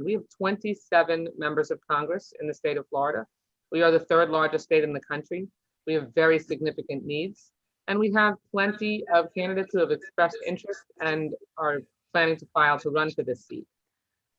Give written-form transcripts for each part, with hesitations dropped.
We have 27 members of Congress in the state of Florida. We are the third largest state in the country. We have very significant needs, and we have plenty of candidates who have expressed interest and are planning to file to run for this seat.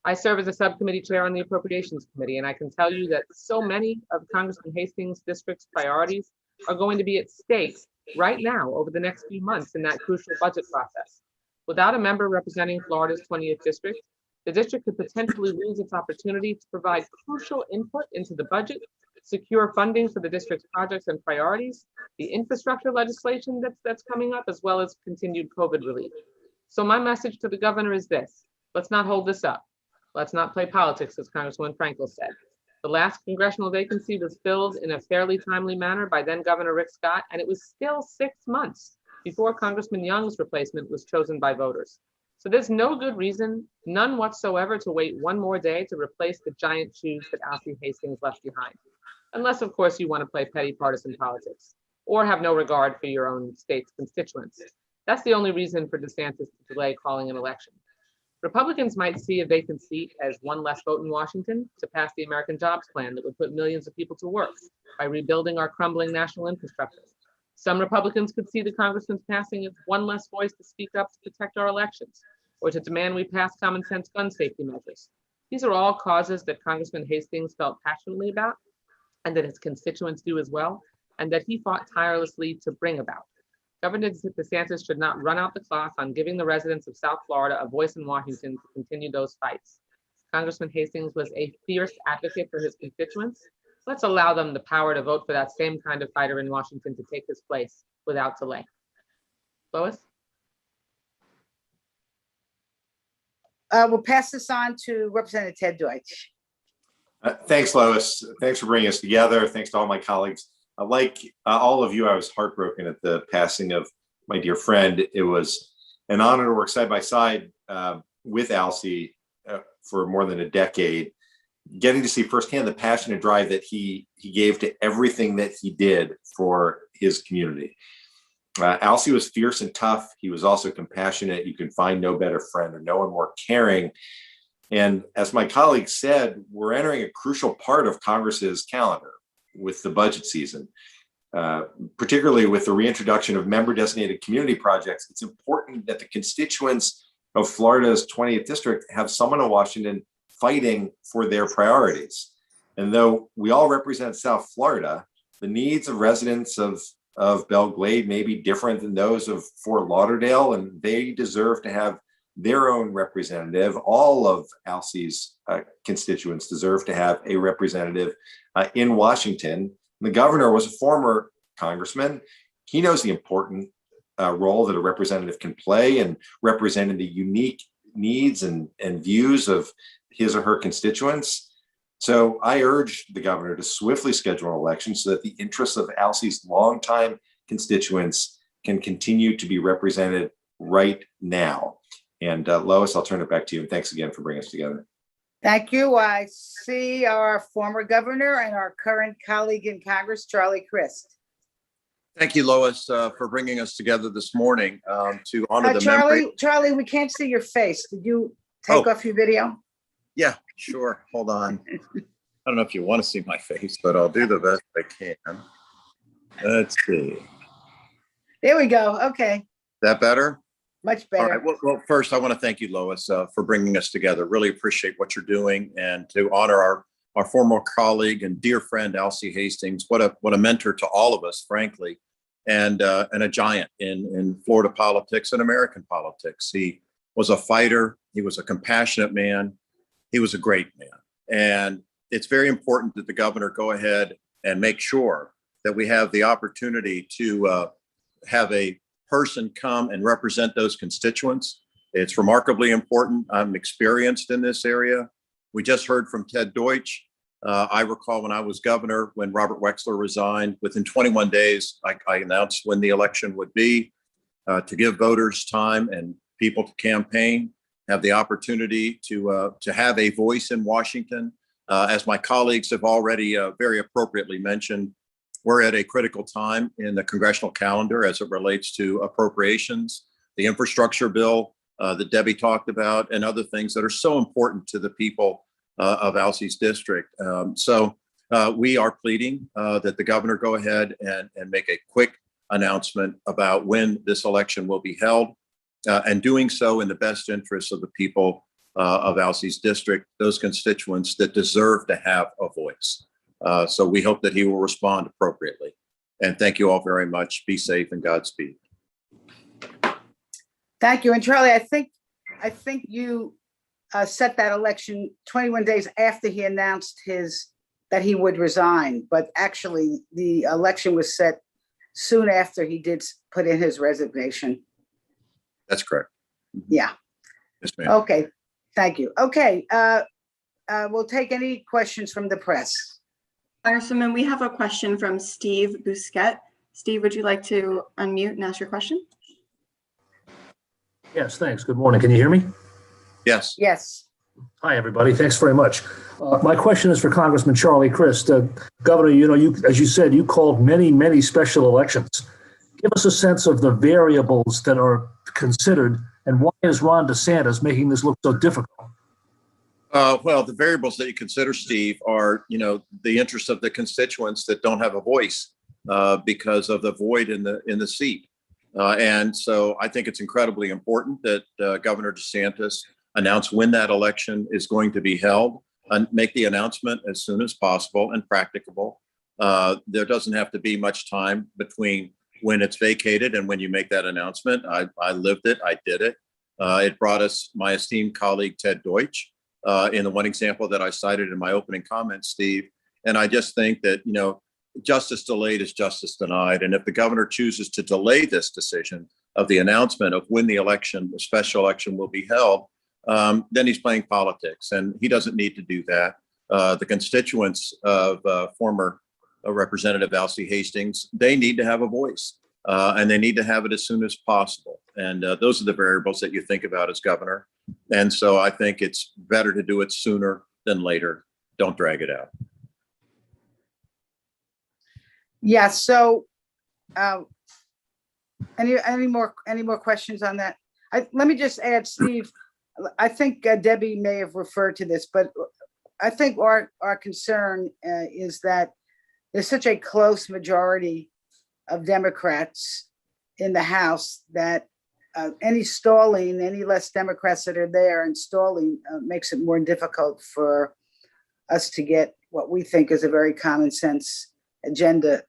I serve as a subcommittee chair on the Appropriations Committee, and I can tell you that so many of Congressman Hastings' district's priorities are going to be at stake right now over the next few months in that crucial budget process. Without a member representing Florida's 20th district, the district could potentially lose its opportunity to provide crucial input into the budget, secure funding for the district's projects and priorities, the infrastructure legislation that's coming up, as well as continued COVID relief. So my message to the governor is this: let's not hold this up. Let's not play politics, as Congresswoman Frankel said. The last congressional vacancy was filled in a fairly timely manner by then Governor Rick Scott, and it was still 6 months before Congressman Young's replacement was chosen by voters. So there's no good reason, none whatsoever, to wait one more day to replace the giant shoes that Alcee Hastings left behind. Unless, of course, you want to play petty partisan politics or have no regard for your own state's constituents. That's the only reason for DeSantis to delay calling an election. Republicans might see a vacant seat as one less vote in Washington to pass the American Jobs Plan that would put millions of people to work by rebuilding our crumbling national infrastructure. Some Republicans could see the congressman's passing as one less voice to speak up to protect our elections, or to demand we pass common sense gun safety measures. These are all causes that Congressman Hastings felt passionately about, and that his constituents do as well, and that he fought tirelessly to bring about. Governor DeSantis should not run out the clock on giving the residents of South Florida a voice in Washington to continue those fights. Congressman Hastings was a fierce advocate for his constituents. Let's allow them the power to vote for that same kind of fighter in Washington to take his place without delay. Lois? We'll pass this on to Representative Ted Deutch. Thanks, Lois. Thanks for bringing us together. Thanks to all my colleagues. Like all of you, I was heartbroken at the passing of my dear friend. It was an honor to work side by side with Alcee for more than a decade, getting to see firsthand the passion and drive that he gave to everything that he did for his community. Alcee was fierce and tough. He was also compassionate. You can find no better friend or no one more caring. And as my colleague said, we're entering a crucial part of Congress's calendar with the budget season, particularly with the reintroduction of member-designated community projects. It's important that the constituents of Florida's 20th district have someone in Washington fighting for their priorities. And though we all represent South Florida, the needs of residents of Belle Glade may be different than those of Fort Lauderdale, and they deserve to have their own representative. All of Alcee's constituents deserve to have a representative in Washington. The governor was a former congressman. He knows the important role that a representative can play in representing the unique needs and views of his or her constituents. So I urge the governor to swiftly schedule an election so that the interests of Alcee's longtime constituents can continue to be represented right now. And Lois, I'll turn it back to you. And thanks again for bringing us together. Thank you. I see our former governor and our current colleague in Congress, Charlie Crist. Thank you, Lois, for bringing us together this morning to honor the memory. Charlie, we can't see your face. Did you take off your video? Yeah, sure. Hold on. I don't know if you want to see my face, but I'll do the best I can. Let's see. There we go. Okay. That better? Much better. All right. Well, first, I want to thank you, Lois, for bringing us together. Really appreciate what you're doing, and to honor our former colleague and dear friend, Alcee Hastings. What a mentor to all of us, frankly, and a giant in Florida politics and American politics. He was a fighter. He was a compassionate man. He was a great man. And it's very important that the governor go ahead and make sure that we have the opportunity to have a person come and represent those constituents. It's remarkably important. I'm experienced in this area. We just heard from Ted Deutch. I recall when I was governor, when Robert Wexler resigned, within 21 days, I announced when the election would be to give voters time and people to campaign, have the opportunity to have a voice in Washington. As my colleagues have already very appropriately mentioned, we're at a critical time in the congressional calendar as it relates to appropriations. The infrastructure bill that Debbie talked about, and other things that are so important to the people of Alcee's district. So we are pleading that the governor go ahead and make a quick announcement about when this election will be held, and doing so in the best interest of the people of Alcee's district, those constituents that deserve to have a voice. So we hope that he will respond appropriately. And thank you all very much. Be safe and Godspeed. Thank you. And Charlie, I think you set that election 21 days after he announced that he would resign. But actually, the election was set soon after he did put in his resignation. That's correct. Yeah. Yes, ma'am. Okay. Thank you. Okay. We'll take any questions from the press. Congresswoman, we have a question from Steve Busquet. Steve, would you like to unmute and ask your question? Yes, thanks. Good morning. Can you hear me? Yes. Yes. Hi, everybody. Thanks very much. My question is for Congressman Charlie Crist. Governor, you, as you said, you called many, many special elections. Give us a sense of the variables that are considered, and why is Ron DeSantis making this look so difficult? Well, the variables that you consider, Steve, are, the interest of the constituents that don't have a voice because of the void in the seat. And so I think it's incredibly important that Governor DeSantis announce when that election is going to be held and make the announcement as soon as possible and practicable. There doesn't have to be much time between when it's vacated and when you make that announcement. I lived it. I did it. It brought us my esteemed colleague, Ted Deutch, in the one example that I cited in my opening comments, Steve. And I just think that, justice delayed is justice denied. And if the governor chooses to delay this decision of the announcement of when the special election will be held, then he's playing politics, and he doesn't need to do that. The constituents of former Representative Alcee Hastings, they need to have a voice, and they need to have it as soon as possible. And those are the variables that you think about as governor. And so I think it's better to do it sooner than later. Don't drag it out. Yeah. So, any more questions on that? Let me just add, Steve. I think Debbie may have referred to this, but I think our concern is that there's such a close majority of Democrats in the House that any stalling, any less Democrats that are there and stalling makes it more difficult for us to get what we think is a very common sense agenda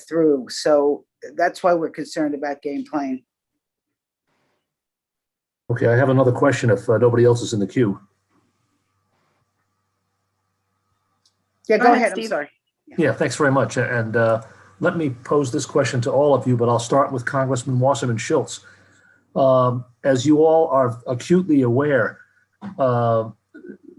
through. So that's why we're concerned about game playing. Okay, I have another question if nobody else is in the queue. Yeah, Go go ahead, ahead. I'm Steve. sorry. Yeah, thanks very much. And let me pose this question to all of you, but I'll start with Congressman Wasserman Schultz. As you all are acutely aware,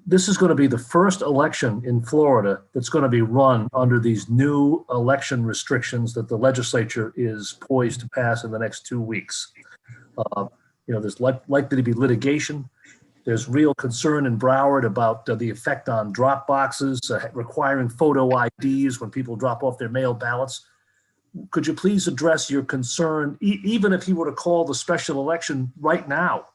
this is going to be the first election in Florida that's going to be run under these new election restrictions that the legislature is poised to pass in the next 2 weeks. There's likely to be litigation. There's real concern in Broward about the effect on drop boxes, requiring photo IDs when people drop off their mail ballots. Could you please address your concern, even if he were to call the special election right now,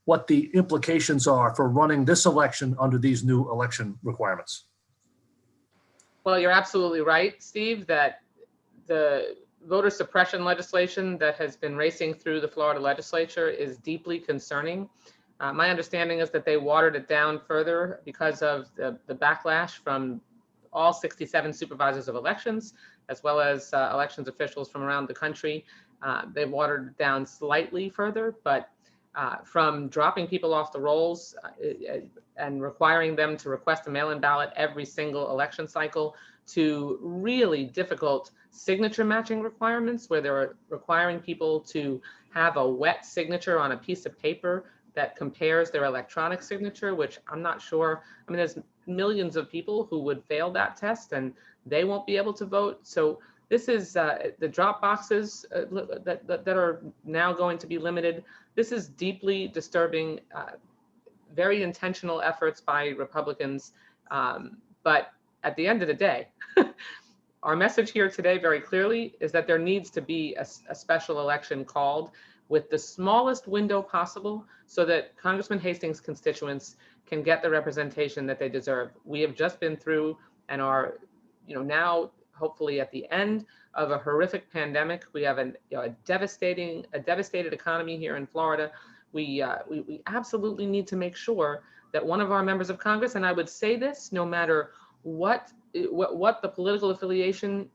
what the implications are for running this election under these new election requirements? Well, you're absolutely right, Steve, that the voter suppression legislation that has been racing through the Florida legislature is deeply concerning. My understanding is that they watered it down further because of the backlash from all 67 supervisors of elections, as well as elections officials from around the country. They've watered it down slightly further, but from dropping people off the rolls and requiring them to request a mail-in ballot every single election cycle to really difficult signature matching requirements where they're requiring people to have a wet signature on a piece of paper that compares their electronic signature, which I'm not sure. I mean, there's millions of people who would fail that test and they won't be able to vote. So this is the drop boxes that are now going to be limited. This is deeply disturbing, very intentional efforts by Republicans. But at the end of the day, our message here today very clearly is that there needs to be a special election called. with the smallest window possible so that Congressman Hastings' constituents can get the representation that they deserve. We have just been through and are, now hopefully at the end of a horrific pandemic. We have a devastated economy here in Florida. We absolutely need to make sure that one of our members of Congress, and I would say this, no matter what the political affiliation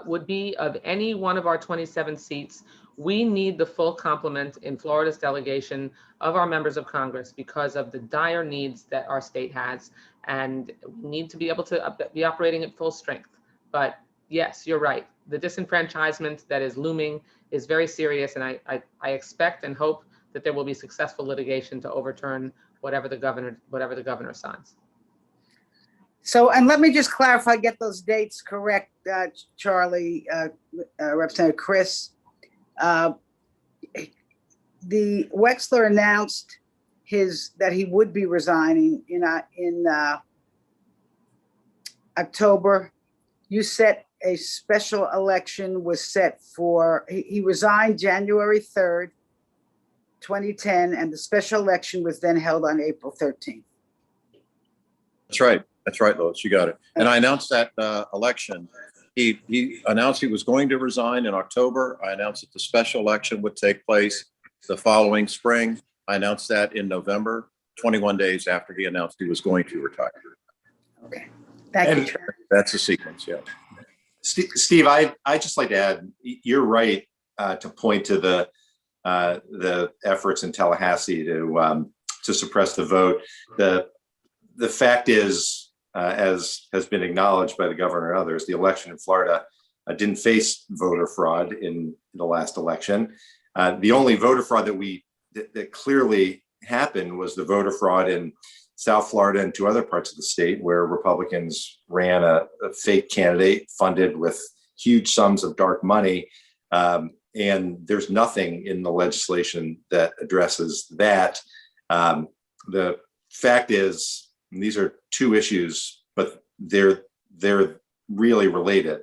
would be of any one of our 27 seats, we need the full complement in Florida's delegation of our members of Congress because of the dire needs that our state has. And we need to be able to be operating at full strength. But yes, you're right. The disenfranchisement that is looming is very serious. And I expect and hope that there will be successful litigation to overturn whatever the governor signs. So, and let me just clarify, get those dates correct, Charlie, Representative Crist. The Wexler announced that he would be resigning in October. You set a special election was set for, he resigned January 3rd, 2010, and the special election was then held on April 13th. That's right. That's right, Lois. You got it. And I announced that election. He announced he was going to resign in October. I announced that the special election would take place the following spring. I announced that in November, 21 days after he announced he was going to retire. Okay. Thank you, Chair. That's the sequence, yeah. Steve, I just like to add, you're right to point to the efforts in Tallahassee to suppress the vote. The fact is, as has been acknowledged by the governor and others, the election in Florida didn't face voter fraud in the last election. The only voter fraud that clearly happened was the voter fraud in South Florida and two other parts of the state where Republicans ran a fake candidate funded with huge sums of dark money. And there's nothing in the legislation that addresses that. The fact is, these are two issues, but they're really related.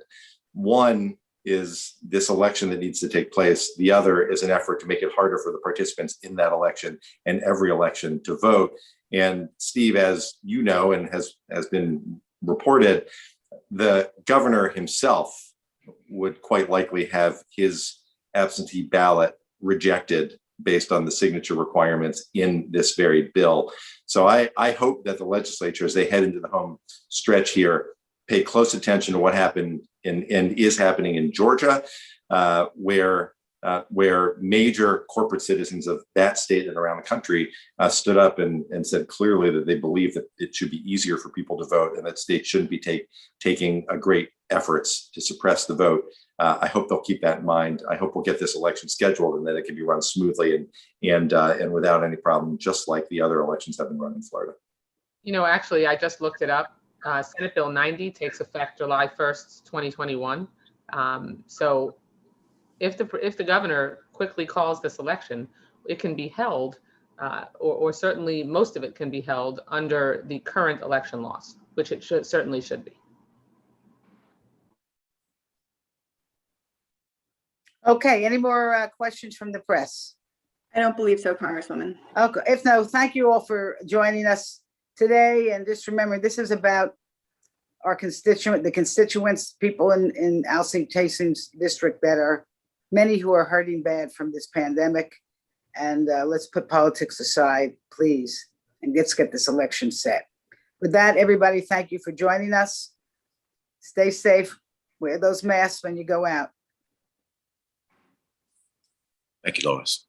One is this election that needs to take place. The other is an effort to make it harder for the participants in that election and every election to vote. And Steve, as you know, and has been reported, the governor himself would quite likely have his absentee ballot rejected based on the signature requirements in this very bill. So I hope that the legislature, as they head into the home stretch here, pay close attention to what happened and is happening in Georgia, where major corporate citizens of that state and around the country stood up and said clearly that they believe that it should be easier for people to vote and that states shouldn't be taking great efforts to suppress the vote. I hope they'll keep that in mind. I hope we'll get this election scheduled and that it can be run smoothly and without any problem, just like the other elections have been run in Florida. Actually, I just looked it up. Senate Bill 90 takes effect July 1st, 2021. So if the governor quickly calls this election, it can be held, or certainly most of it can be held under the current election laws, which it certainly should be. Okay, any more questions from the press? I don't believe so, Congresswoman. Okay, if no, thank you all for joining us today. And just remember, this is about our the constituents, people in Alcee Hastings district that are many who are hurting bad from this pandemic. And let's put politics aside, please, and let's get this election set. With that, everybody, thank you for joining us. Stay safe. Wear those masks when you go out. Thank you, Lois.